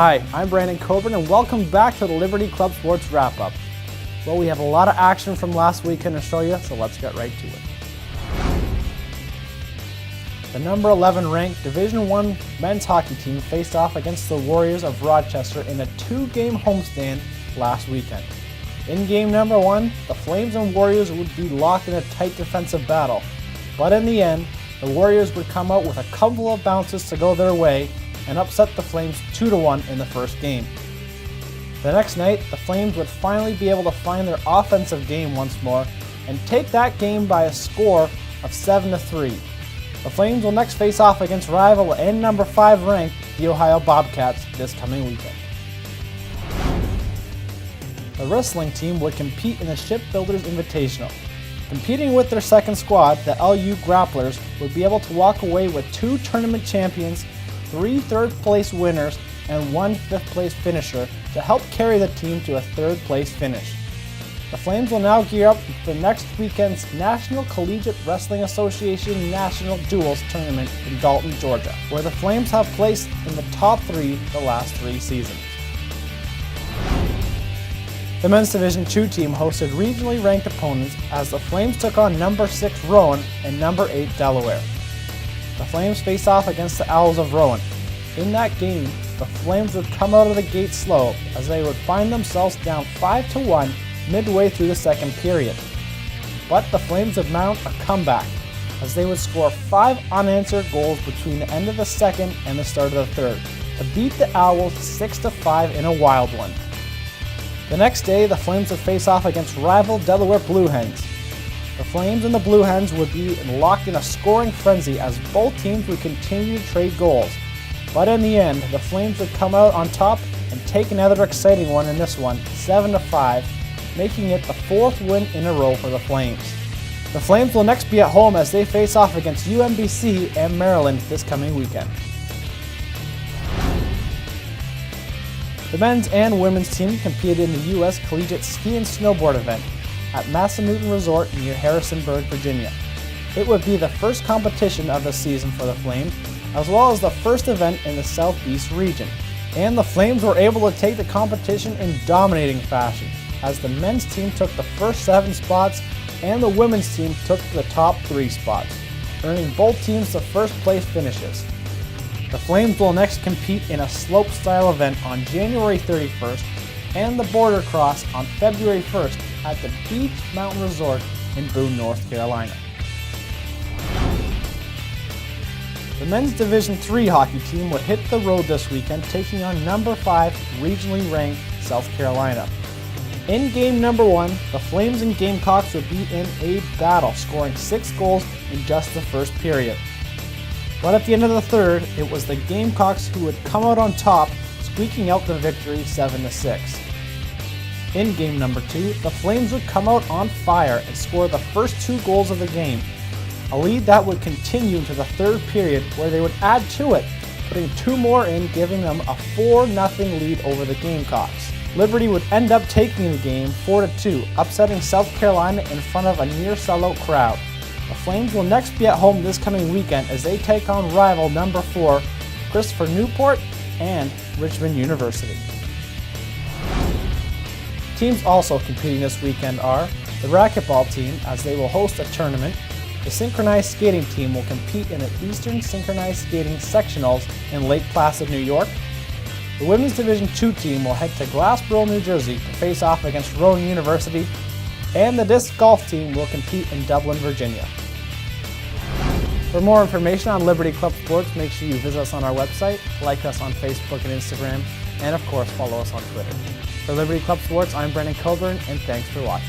Hi, I'm Brandon Coburn and welcome back to the Liberty Club Sports Wrap-Up. Well, we have a lot of action from last weekend to show you, so let's get right to it. The number 11 ranked Division I men's hockey team faced off against the Warriors of Rochester in a two-game homestand last weekend. In game number 1, the Flames and Warriors would be locked in a tight defensive battle, but in the end, the Warriors would come out with a couple of bounces to go their way and upset the Flames 2-1 in the first game. The next night, the Flames would finally be able to find their offensive game once more and take that game by a score of 7-3. The Flames will next face off against rival and number 5 ranked, the Ohio Bobcats, this coming weekend. The wrestling team would compete in the Shipbuilders Invitational. Competing with their second squad, the LU Grapplers would be able to walk away with 2 tournament champions, 3 third-place winners, and 1 fifth-place finisher to help carry the team to a third-place finish. The Flames will now gear up for next weekend's National Collegiate Wrestling Association National Duels Tournament in Dalton, Georgia, where the Flames have placed in the top 3 the last 3 seasons. The men's Division II team hosted regionally ranked opponents as the Flames took on number 6 Rowan and number 8 Delaware. The Flames face off against the Owls of Rowan. In that game, the Flames would come out of the gate slow as they would find themselves down 5-1 midway through the second period. But the Flames would mount a comeback as they would score 5 unanswered goals between the end of the second and the start of the third to beat the Owls 6-5 in a wild one. The next day, the Flames would face off against rival Delaware Blue Hens. The Flames and the Blue Hens would be locked in a scoring frenzy as both teams would continue to trade goals. But in the end, the Flames would come out on top and take another exciting one in this one, 7-5, making it the 4th win in a row for the Flames. The Flames will next be at home as they face off against UMBC and Maryland this coming weekend. The men's and women's team competed in the U.S. Collegiate Ski and Snowboard event at Massanutten Resort near Harrisonburg, Virginia. It would be the first competition of the season for the Flames, as well as the first event in the Southeast region. And the Flames were able to take the competition in dominating fashion, as the men's team took the first 7 spots and the women's team took the top 3 spots, earning both teams the first place finishes. The Flames will next compete in a slope-style event on January 31st and the Border Cross on February 1st at the Beach Mountain Resort in Boone, North Carolina. The men's Division III hockey team would hit the road this weekend, taking on number 5 regionally ranked South Carolina. In game number 1, the Flames and Gamecocks would be in a battle, scoring 6 goals in just the first period. But at the end of the third, it was the Gamecocks who would come out on top, squeaking out the victory 7-6. In game number 2, the Flames would come out on fire and score the first 2 goals of the game, a lead that would continue into the third period where they would add to it, putting 2 more in, giving them a 4-0 lead over the Gamecocks. Liberty would end up taking the game 4-2, upsetting South Carolina in front of a near sellout crowd. The Flames will next be at home this coming weekend as they take on rival number 4, Christopher Newport and Richmond University. Teams also competing this weekend are the racquetball team, as they will host a tournament. The synchronized skating team will compete in the Eastern Synchronized Skating Sectionals in Lake Placid, New York. The women's Division II team will head to Glassboro, New Jersey to face off against Rowan University, and the disc golf team will compete in Dublin, Virginia. For more information on Liberty Club Sports, make sure you visit us on our website, like us on Facebook and Instagram, and of course follow us on Twitter. For Liberty Club Sports, I'm Brandon Coburn, and thanks for watching.